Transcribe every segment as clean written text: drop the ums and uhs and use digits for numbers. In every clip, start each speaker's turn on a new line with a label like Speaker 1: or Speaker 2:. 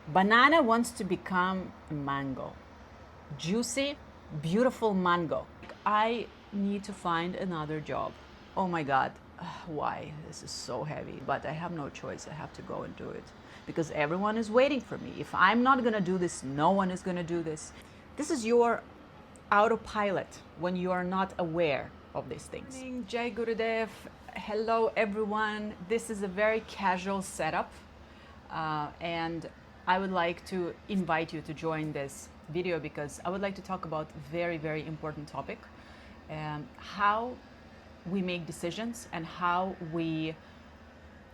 Speaker 1: Banana wants to become a mango. Juicy, beautiful mango. I need to find another job. Oh my God, why? This is so heavy, but I have no choice. I have to go and do it because everyone is waiting for me. If I'm not gonna do this, no one is gonna do this. This is your autopilot when you are not aware of these things. Jai Gurudev. Hello everyone. This is a very casual setup and I would like to invite you to join this video because I would like to talk about very, very important topic, how we make decisions and how we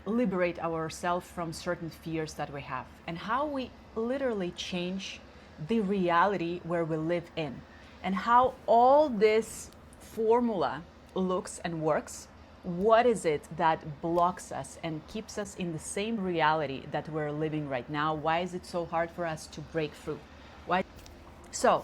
Speaker 1: liberate ourselves from certain fears that we have and how we literally change the reality where we live in and how all this formula looks and works. What is it that blocks us and keeps us in the same reality that we're living right now? Why is it so hard for us to break through? Why? So,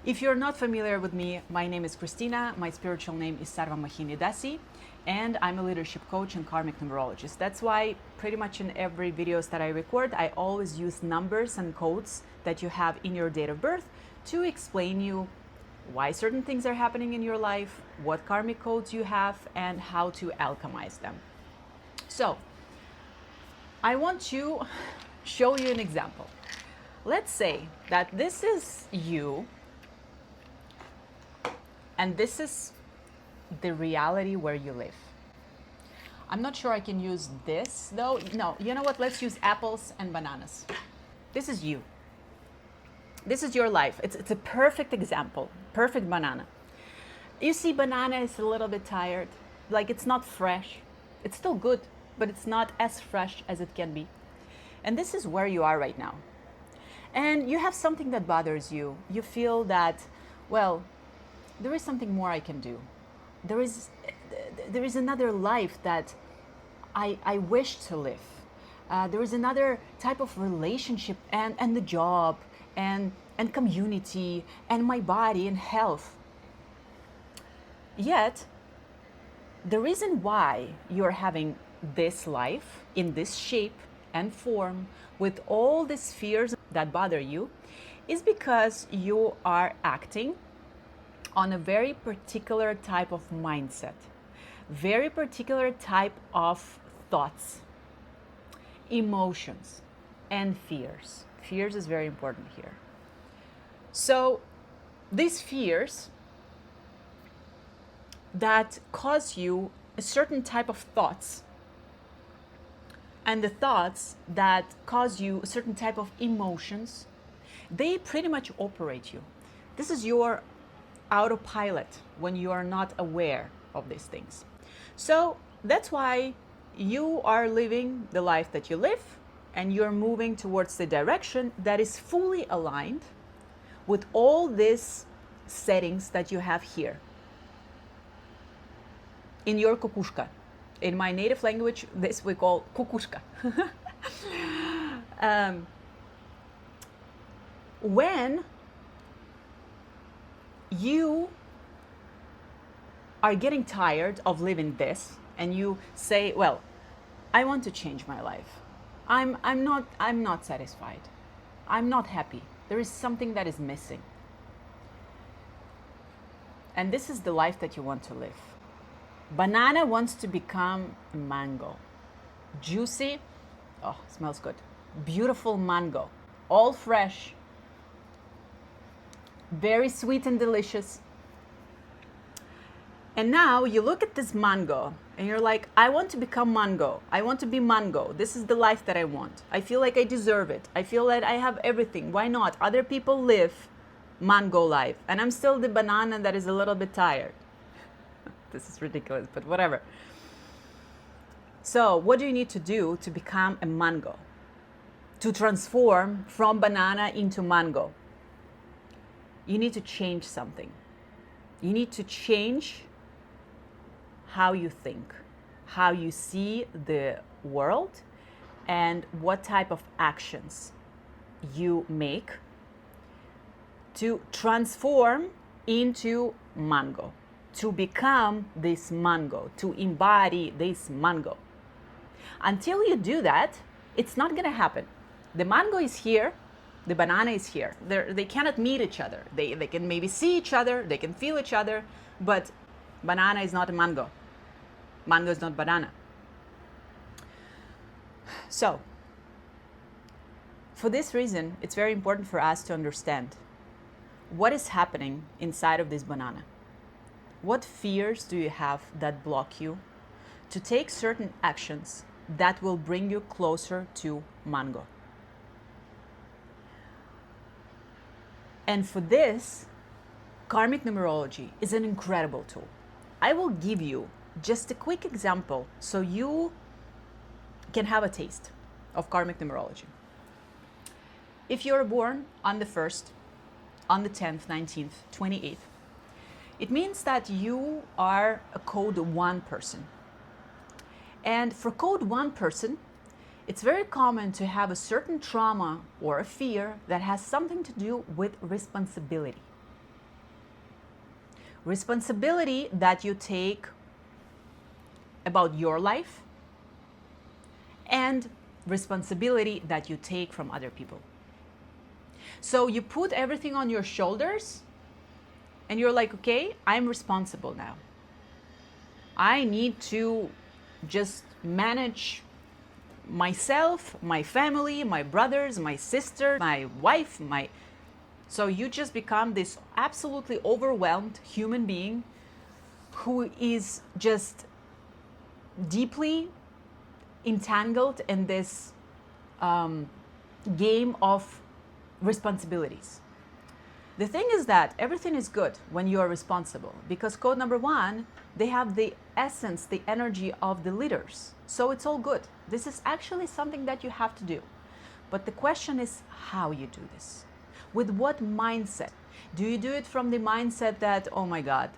Speaker 1: if you're not familiar with me, my name is Kristina. My spiritual name is Sarva Mahini Dasi, and I'm a leadership coach and karmic numerologist. That's why pretty much in every videos that I record, I always use numbers and codes that you have in your date of birth to explain you why certain things are happening in your life, what karmic codes you have, and how to alchemize them. So, I want to show you an example. Let's say that this is you, and this is the reality where you live. I'm not sure I can use this though. No, you know what? Let's use apples and bananas. This is you. This is your life. It's a perfect example. Perfect banana. You see, banana is a little bit tired. Like it's not fresh. It's still good, but it's not as fresh as it can be. And this is where you are right now. And you have something that bothers you. You feel that, well, there is something more I can do. There is another life that I wish to live. There is another type of relationship and the job and community and my body and health. Yet, the reason why you're having this life in this shape and form with all these fears that bother you is because you are acting on a very particular type of mindset, very particular type of thoughts, emotions, and fears. Fears is very important here. So these fears that cause you a certain type of thoughts and the thoughts that cause you a certain type of emotions, they pretty much operate you. This is your autopilot when you are not aware of these things. So that's why you are living the life that you live and you're moving towards the direction that is fully aligned with all these settings that you have here in your kukushka. In my native language, this we call kukushka. When you are getting tired of living this and you say, well, I want to change my life. I'm not satisfied. I'm not happy. There is something that is missing. And this is the life that you want to live. Banana wants to become a mango. Juicy, oh, smells good. Beautiful mango, all fresh, very sweet and delicious. And now you look at this mango and you're like, I want to become mango. I want to be mango. This is the life that I want. I feel like I deserve it. I feel that I have everything. Why not? Other people live mango life. And I'm still the banana that is a little bit tired. This is ridiculous, but whatever. So what do you need to do to become a mango? To transform from banana into mango? You need to change something. You need to change how you think, how you see the world, and what type of actions you make to transform into mango, to become this mango, to embody this mango. Until you do that, it's not going to happen. The mango is here, the banana is here. They cannot meet each other. They can maybe see each other, they can feel each other, but banana is not a mango. Mango is not banana. So, for this reason, it's very important for us to understand what is happening inside of this banana. What fears do you have that block you to take certain actions that will bring you closer to mango? And for this, karmic numerology is an incredible tool. I will give you just a quick example so you can have a taste of karmic numerology. If you're born on the 1st, on the 10th, 19th, 28th, it means that you are a code 1 person. And for code 1 person, it's very common to have a certain trauma or a fear that has something to do with responsibility. Responsibility that you take about your life and responsibility that you take from other people. So you put everything on your shoulders and you're like, okay, I'm responsible now. I need to just manage myself, my family, my brothers, my sister, my wife, So you just become this absolutely overwhelmed human being who is just deeply entangled in this game of responsibilities. The thing is that everything is good when you are responsible, because code number 1, they have the essence, the energy of the leaders. So it's all good. This is actually something that you have to do. But the question is how you do this. With what mindset? Do you do it from the mindset that, oh my God,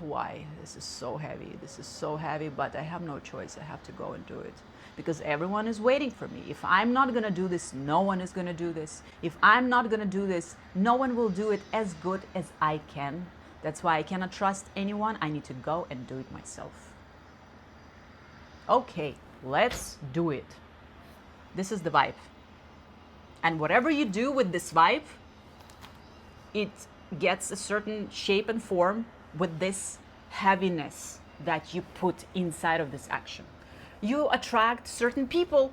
Speaker 1: why? This is so heavy, but I have no choice. I have to go and do it. Because everyone is waiting for me. If I'm not going to do this, no one is going to do this. If I'm not going to do this, no one will do it as good as I can. That's why I cannot trust anyone. I need to go and do it myself. Okay, let's do it. This is the vibe. And whatever you do with this vibe, it gets a certain shape and form with this heaviness that you put inside of this action. You attract certain people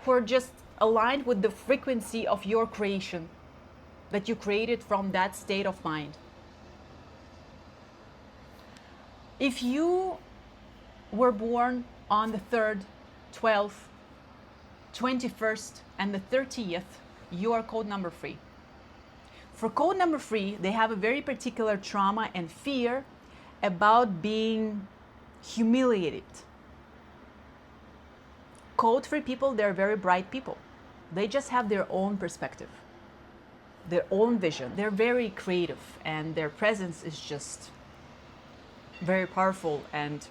Speaker 1: who are just aligned with the frequency of your creation that you created from that state of mind. If you were born on the 3rd, 12th, 21st, and the 30th, you are code number 3. For code number 3, they have a very particular trauma and fear about being humiliated. Code 3 people, they're very bright people. They just have their own perspective, their own vision. They're very creative and their presence is just very powerful, and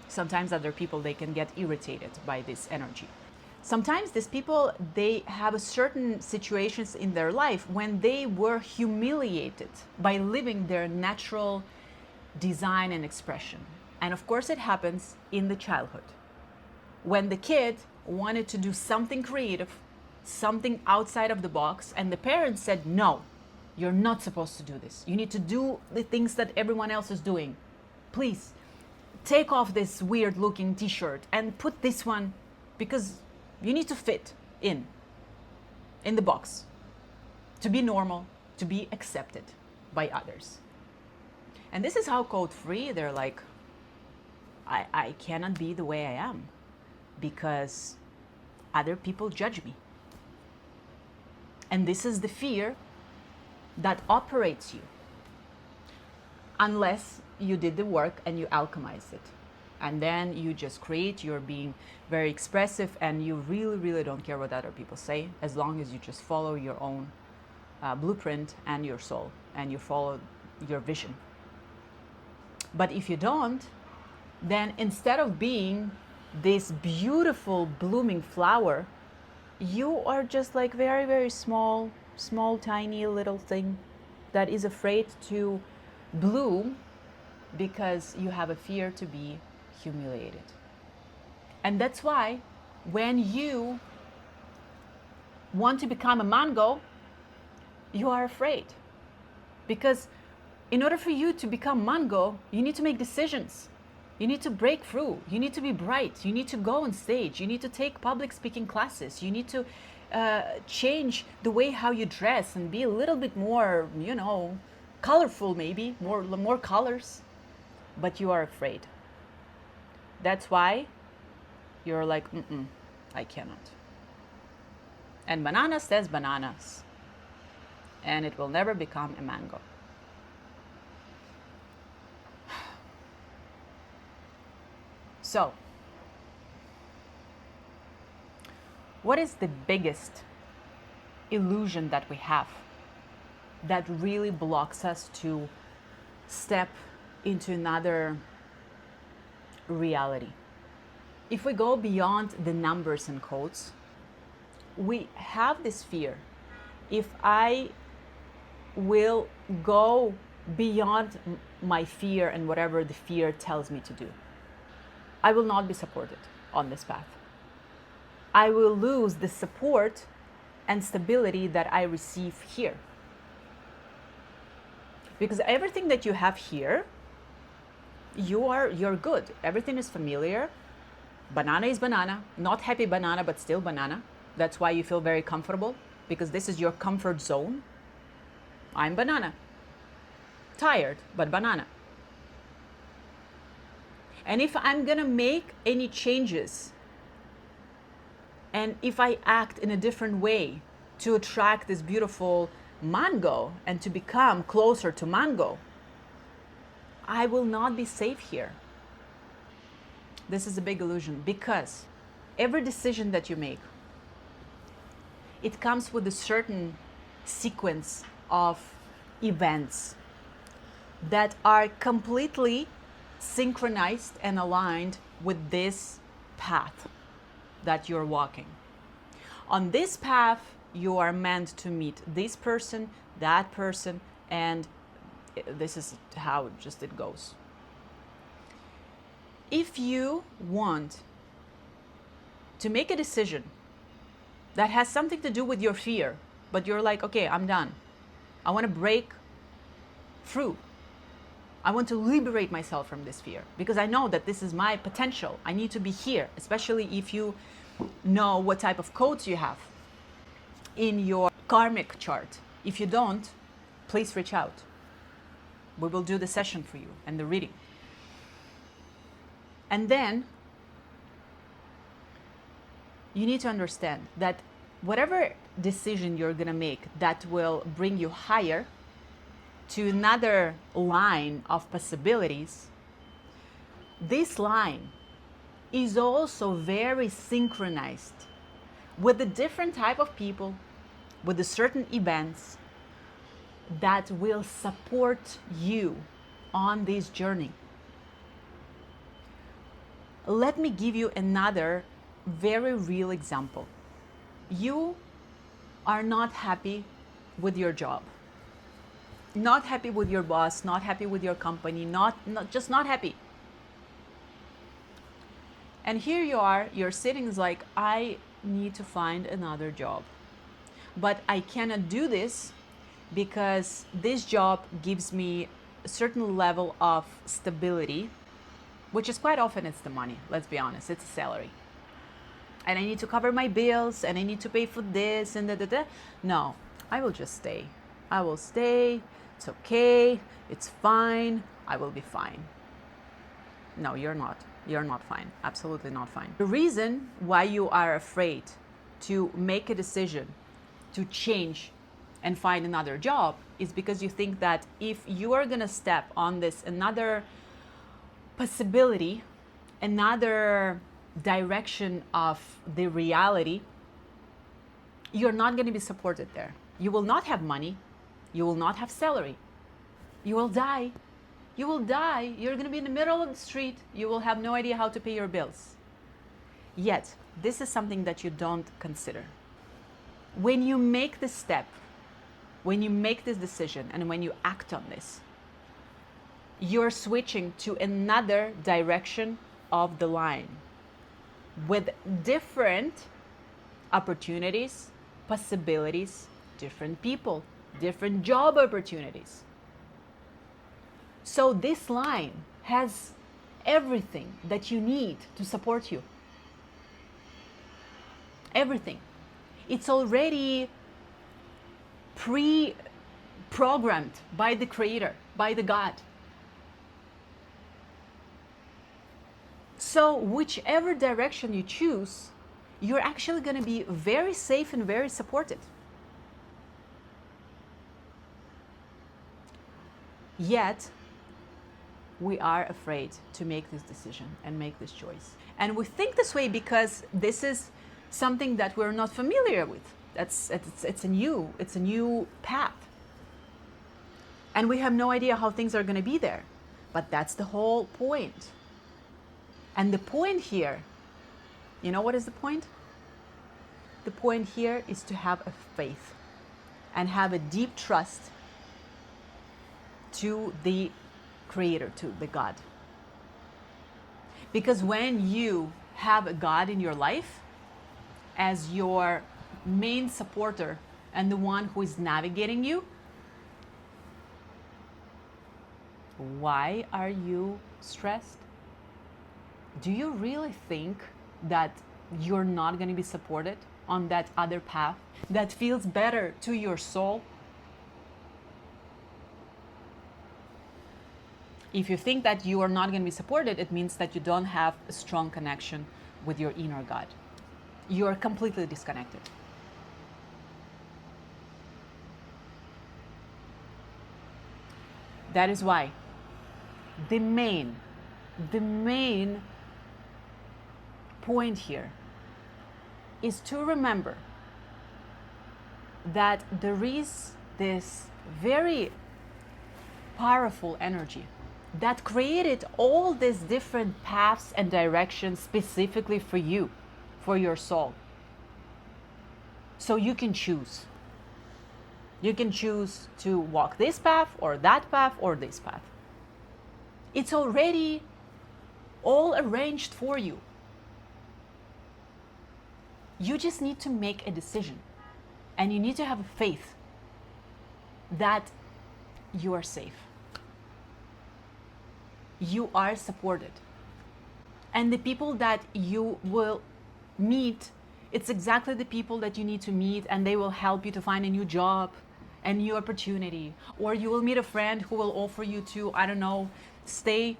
Speaker 1: sometimes other people, they can get irritated by this energy. Sometimes these people, they have a certain situations in their life when they were humiliated by living their natural design and expression. And of course it happens in the childhood, when the kid wanted to do something creative, something outside of the box, and the parents said, no, you're not supposed to do this. You need to do the things that everyone else is doing. Please take off this weird looking t-shirt and put this one, because you need to fit in the box, to be normal, to be accepted by others. And this is how code 3, they're like, I cannot be the way I am because other people judge me. And this is the fear that operates you unless you did the work and you alchemize it. And then you just create, you're being very expressive, and you really, really don't care what other people say, as long as you just follow your own blueprint and your soul, and you follow your vision. But if you don't, then instead of being this beautiful blooming flower, you are just like very, very small, tiny little thing that is afraid to bloom because you have a fear to be humiliated. And that's why when you want to become a mango, you are afraid. Because in order for you to become mango, you need to make decisions. You need to break through. You need to be bright. You need to go on stage. You need to take public speaking classes. You need to change the way how you dress and be a little bit more, colorful, maybe more colors. But you are afraid. That's why you're like, I cannot. And banana says bananas. And it will never become a mango. So, what is the biggest illusion that we have that really blocks us to step into another reality? If we go beyond the numbers and codes, we have this fear. If I will go beyond my fear and whatever the fear tells me to do, I will not be supported on this path. I will lose the support and stability that I receive here. Because everything that you have here, you're good. Everything is familiar. Banana is banana, not happy banana, but still banana. That's why you feel very comfortable, because this is your comfort zone. I'm banana. Tired, but banana. And if I'm gonna make any changes, and if I act in a different way to attract this beautiful mango and to become closer to mango, I will not be safe here. This is a big illusion, because every decision that you make, it comes with a certain sequence of events that are completely synchronized and aligned with this path that you're walking. On this path, you are meant to meet this person, that person, and this is how just it goes. If you want to make a decision that has something to do with your fear, but you're like, okay, I'm done. I want to break through. I want to liberate myself from this fear because I know that this is my potential. I need to be here, especially if you know what type of codes you have in your karmic chart. If you don't, please reach out. We will do the session for you and the reading. And then you need to understand that whatever decision you're going to make that will bring you higher to another line of possibilities, this line is also very synchronized with a different type of people, with the certain events that will support you on this journey. Let me give you another very real example. You are not happy with your job, not happy with your boss, not happy with your company, just not happy. And here you are, you're sitting like, I need to find another job. But I cannot do this because this job gives me a certain level of stability, which is quite often it's the money, let's be honest, it's a salary. And I need to cover my bills and I need to pay for this and da. No, I will just stay. I will stay. It's okay. It's fine. I will be fine. No, you're not. You're not fine. Absolutely not fine. The reason why you are afraid to make a decision to change and find another job is because you think that if you are going to step on this another possibility, another direction of the reality, you're not going to be supported there. You will not have money. You will not have salary. You will die. You will die. You're going to be in the middle of the street. You will have no idea how to pay your bills. Yet, this is something that you don't consider. When you make this step, when you make this decision, and when you act on this, you're switching to another direction of the line with different opportunities, possibilities, different people, different job opportunities. So this line has everything that you need to support you. Everything. It's already pre-programmed by the Creator, by the God. So whichever direction you choose, you're actually going to be very safe and very supported. Yet, we are afraid to make this decision and make this choice. And we think this way because this is something that we're not familiar with. It's a new path. And we have no idea how things are going to be there. But that's the whole point. And the point here, you know what is the point? The point here is to have a faith and have a deep trust to the Creator, to the God. Because when you have a God in your life as your main supporter and the one who is navigating you, why are you stressed? Do you really think that you're not going to be supported on that other path that feels better to your soul? If you think that you are not going to be supported, it means that you don't have a strong connection with your inner God. You are completely disconnected. That is why the main point here is to remember that there is this very powerful energy that created all these different paths and directions specifically for you, for your soul. So you can choose. You can choose to walk this path or that path or this path. It's already all arranged for you. You just need to make a decision. And you need to have faith that you are safe. You are supported. And the people that you will meet, it's exactly the people that you need to meet, and they will help you to find a new job, a new opportunity. Or you will meet a friend who will offer you to, I don't know, stay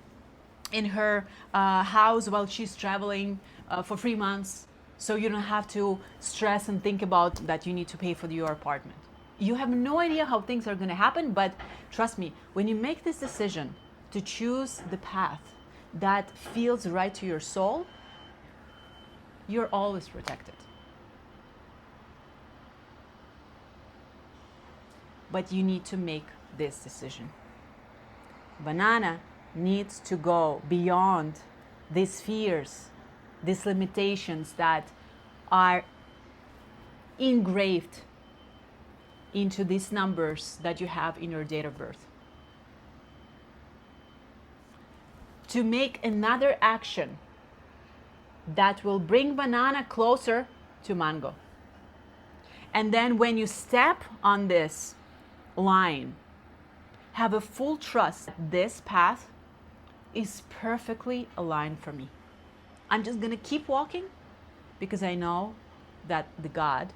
Speaker 1: in her house while she's traveling for 3 months, so you don't have to stress and think about that you need to pay for your apartment. You have no idea how things are going to happen, but trust me, when you make this decision to choose the path that feels right to your soul, you're always protected. But you need to make this decision. Banana needs to go beyond these fears, these limitations that are engraved into these numbers that you have in your date of birth. To make another action that will bring banana closer to mango. And then when you step on this line, have a full trust that this path is perfectly aligned for me. I'm just going to keep walking because I know that the God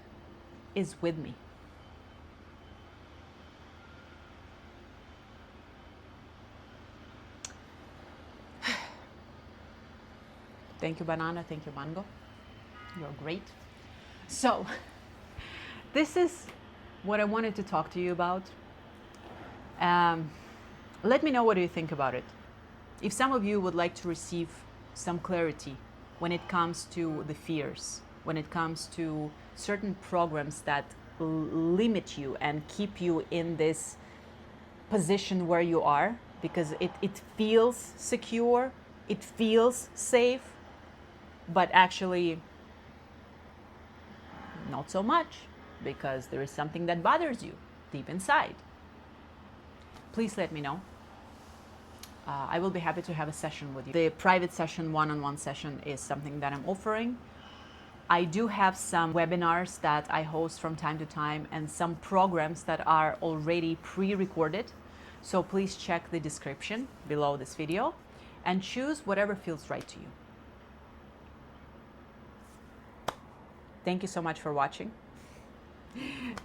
Speaker 1: is with me. Thank you, banana. Thank you, mango. You're great. So, this is what I wanted to talk to you about. Let me know what you think about it. If some of you would like to receive some clarity when it comes to the fears, when it comes to certain programs that limit you and keep you in this position where you are, because it feels secure, it feels safe, but actually not so much, because there is something that bothers you deep inside. Please let me know. I will be happy to have a session with you. The private session, one-on-one session, is something that I'm offering. I do have some webinars that I host from time to time and some programs that are already pre-recorded. So please check the description below this video and choose whatever feels right to you. Thank you so much for watching,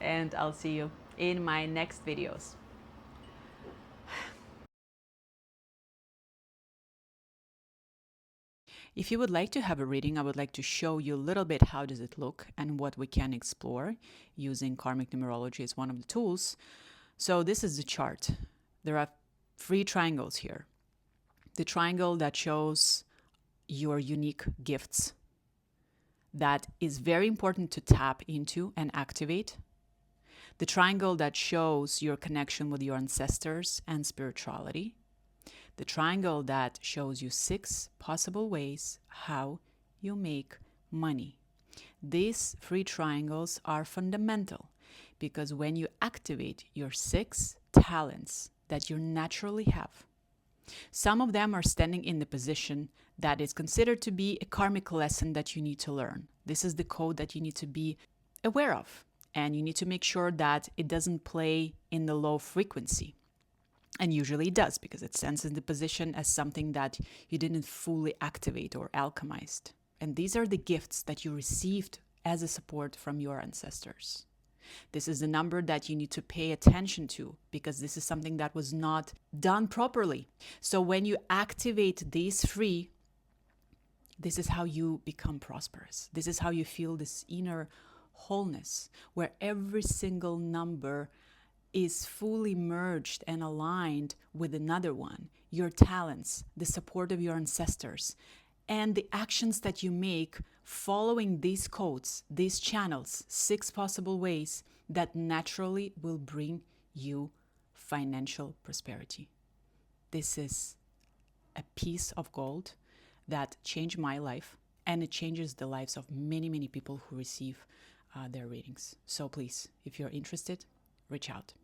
Speaker 1: and I'll see you in my next videos. If you would like to have a reading, I would like to show you a little bit how does it look and what we can explore using karmic numerology as one of the tools. So this is the chart. There are 3 triangles here. The triangle that shows your unique gifts, that is very important to tap into and activate. The triangle that shows your connection with your ancestors and spirituality. The triangle that shows you 6 possible ways how you make money. These 3 triangles are fundamental because when you activate your 6 talents that you naturally have, some of them are standing in the position that is considered to be a karmic lesson that you need to learn. This is the code that you need to be aware of, and you need to make sure that it doesn't play in the low frequency. And usually it does, because it stands in the position as something that you didn't fully activate or alchemized. And these are the gifts that you received as a support from your ancestors. This is the number that you need to pay attention to, because this is something that was not done properly. So when you activate these 3, this is how you become prosperous. This is how you feel this inner wholeness, where every single number is fully merged and aligned with another one. Your talents, the support of your ancestors, and the actions that you make following these codes, these channels, 6 possible ways that naturally will bring you financial prosperity. This is a piece of gold that changed my life, and it changes the lives of many, many people who receive their readings. So please, if you're interested, reach out.